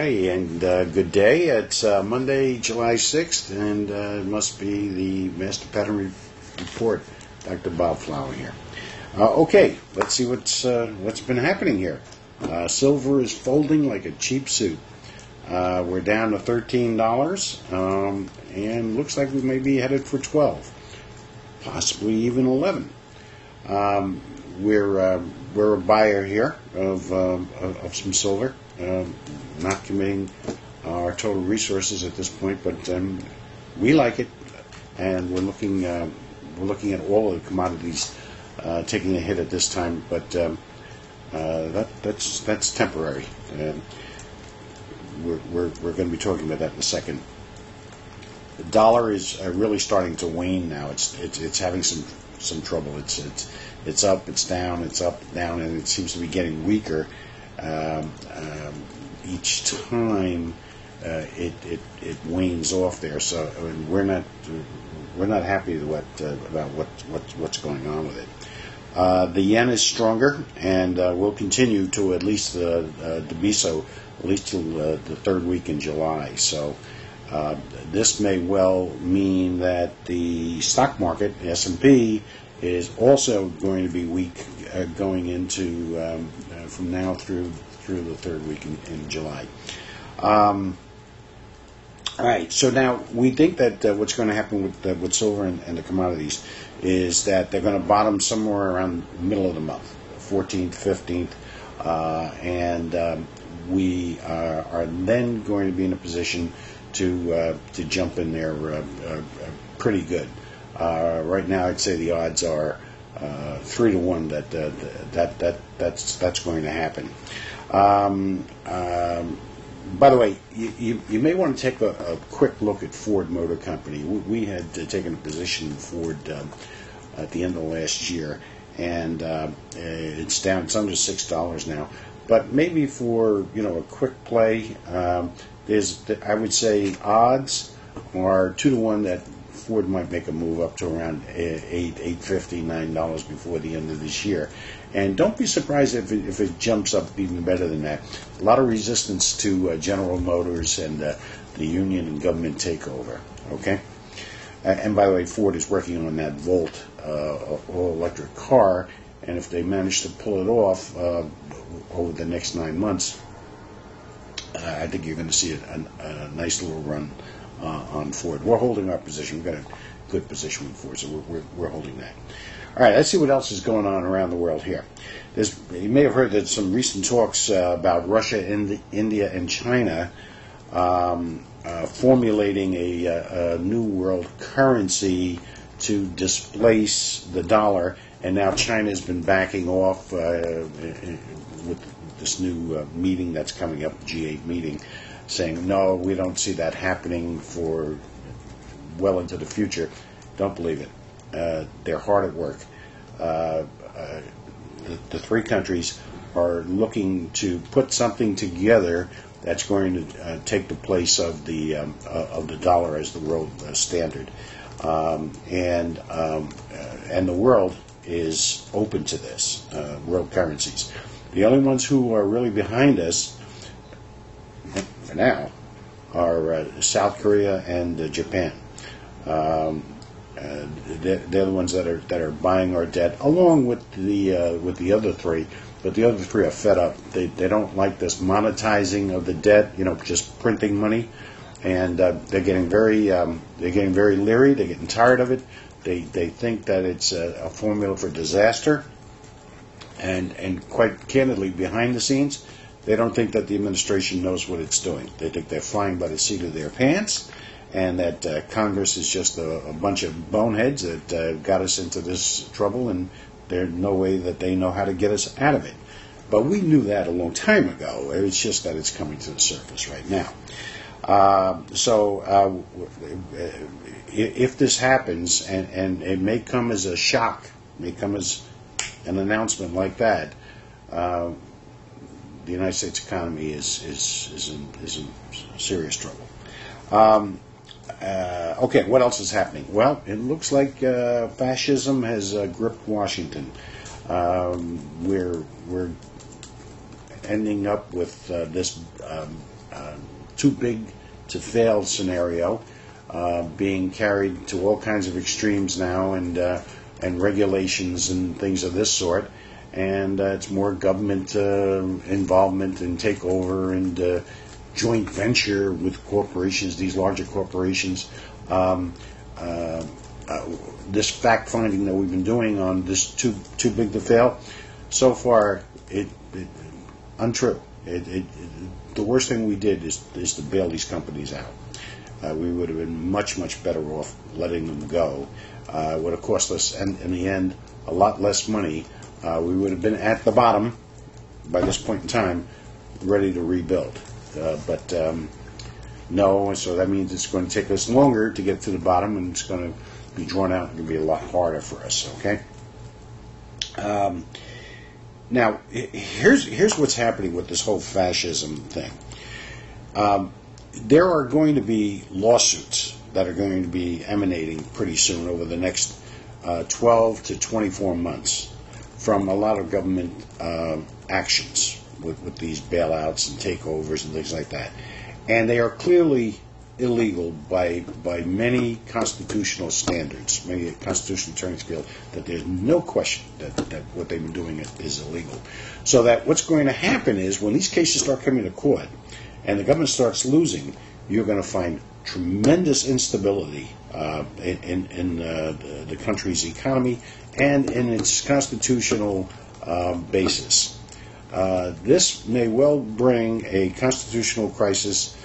Okay, and good day. It's Monday, July 6th, and it must be the Master Pattern Report. Dr. Bob Flower here. Okay, let's see what's been happening here. Silver is folding like a cheap suit. We're down to $13, and looks like we may be headed for 12, possibly even 11. We're a buyer here of some silver. Not committing our total resources at this point, but we like it, and we're looking at all of the commodities taking a hit at this time, but that's temporary. We're going to be talking about that in a second. The dollar is really starting to wane now. It's having some trouble. It's up, it's down, it's up, down, and it seems to be getting weaker. Each time it wanes off there, so I mean, we're not happy about what's going on with it. The yen is stronger, and will continue to at least to be so at least till the third week in July. So this may well mean that the stock market, S&P, is also going to be weak going into from now through the third week in July. All right, so now we think that what's going to happen with silver and the commodities is that they're going to bottom somewhere around the middle of the month, 14th, 15th, and we are then going to be in a position to jump in there pretty good. Right now, I'd say the odds are 3 to 1 that's going to happen. By the way, you may want to take a quick look at Ford Motor Company. We had taken a position in Ford at the end of last year, and it's down. It's under $6 now. But maybe for a quick play, I would say odds are 2 to 1 that Ford might make a move up to around $8.50, $9 before the end of this year. And don't be surprised if it jumps up even better than that. A lot of resistance to General Motors and the union and government takeover. Okay? And by the way, Ford is working on that Volt all-electric car, and if they manage to pull it off over the next 9 months, I think you're going to see a nice little run on Ford. We're holding our position. We've got a good position with Ford, so we're holding that. All right, let's see what else is going on around the world here. You may have heard that some recent talks about Russia, India, and China formulating a new world currency to displace the dollar, and now China has been backing off with this new meeting that's coming up, G8 meeting, saying, no, we don't see that happening for well into the future. Don't believe it. They're hard at work. The three countries are looking to put something together that's going to take the place of the dollar as the world standard, and the world is open to this, world currencies. The only ones who are really behind us for now are South Korea and Japan. They're the ones that are buying our debt, along with the other three. But the other three are fed up. They don't like this monetizing of the debt, just printing money, and they're getting very leery. They're getting tired of it. They think that it's a formula for disaster, and quite candidly, behind the scenes, they don't think that the administration knows what it's doing. They think they're flying by the seat of their pants, and that Congress is just a bunch of boneheads that got us into this trouble, and there's no way that they know how to get us out of it. But we knew that a long time ago. It's just that it's coming to the surface right now. So if this happens, and it may come as a shock, may come as an announcement like that, the United States economy is in serious trouble. Okay, what else is happening? Well, it looks like fascism has gripped Washington. We're ending up with this too big to fail scenario being carried to all kinds of extremes now, and regulations and things of this sort. And it's more government involvement and takeover and joint venture with corporations, these larger corporations. This fact finding that we've been doing on this too big to fail, so far it untrue. The worst thing we did is to bail these companies out. We would have been much better off letting them go. It would have cost us, in the end, a lot less money. We would have been at the bottom by this point in time, ready to rebuild. But no, so that means it's going to take us longer to get to the bottom, and it's going to be drawn out. It's going to be a lot harder for us. Okay. Now, here's what's happening with this whole fascism thing. There are going to be lawsuits that are going to be emanating pretty soon over the next 12 to 24 months from a lot of government actions with these bailouts and takeovers and things like that. And they are clearly illegal by many constitutional standards. Many constitutional attorneys feel that there's no question that what they've been doing is illegal. So that what's going to happen is when these cases start coming to court and the government starts losing, you're going to find tremendous instability in the country's economy and in its constitutional basis. This may well bring a constitutional crisis,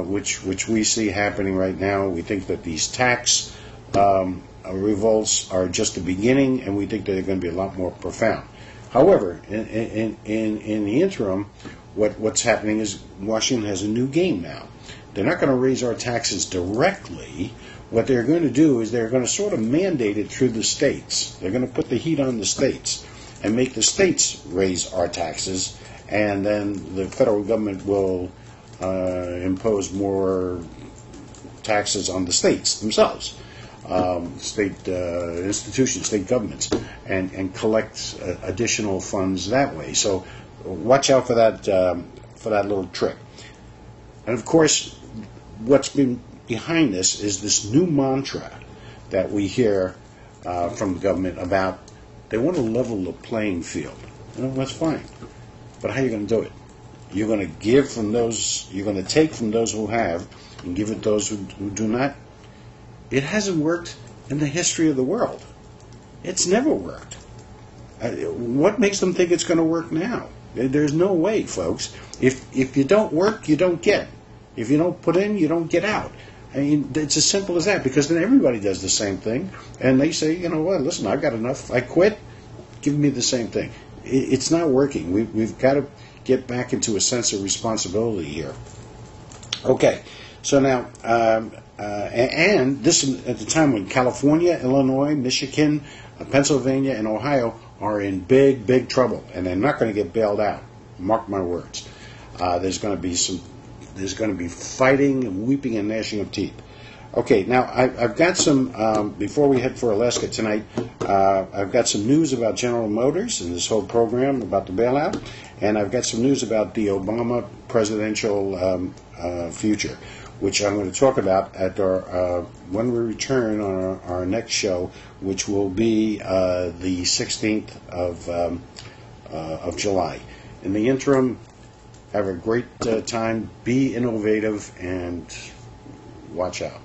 which we see happening right now. We think that these tax revolts are just the beginning, and we think that they're going to be a lot more profound. However, in the interim, what's happening is Washington has a new game now. They're not going to raise our taxes directly. What they're going to do is they're going to sort of mandate it through the states. They're going to put the heat on the states and make the states raise our taxes, and then the federal government will impose more taxes on the states themselves, state institutions, state governments, and collect additional funds that way. So watch out for that little trick. And of course, what's been behind this is this new mantra that we hear from the government about they want to level the playing field. That's fine, but how are you going to do it? You're going to give from those. You're going to take from those who have, and give it those who do not. It hasn't worked in the history of the world. It's never worked. What makes them think it's going to work now? There's no way, folks. If you don't work, you don't get. If you don't put in, you don't get out. I mean, it's as simple as that, because then everybody does the same thing, and they say, you know what, listen, I've got enough, I quit, give me the same thing. It's not working. We've got to get back into a sense of responsibility here. Okay, so now, and this at the time when California, Illinois, Michigan, Pennsylvania, and Ohio are in big trouble, and they're not going to get bailed out. Mark my words. There's going to be fighting and weeping and gnashing of teeth. Okay, now I've got some, before we head for Alaska tonight, I've got some news about General Motors and this whole program about the bailout, and I've got some news about the Obama presidential future, which I'm going to talk about at our when we return on our next show, which will be the 16th of July. In the interim, have a great time, be innovative, and watch out.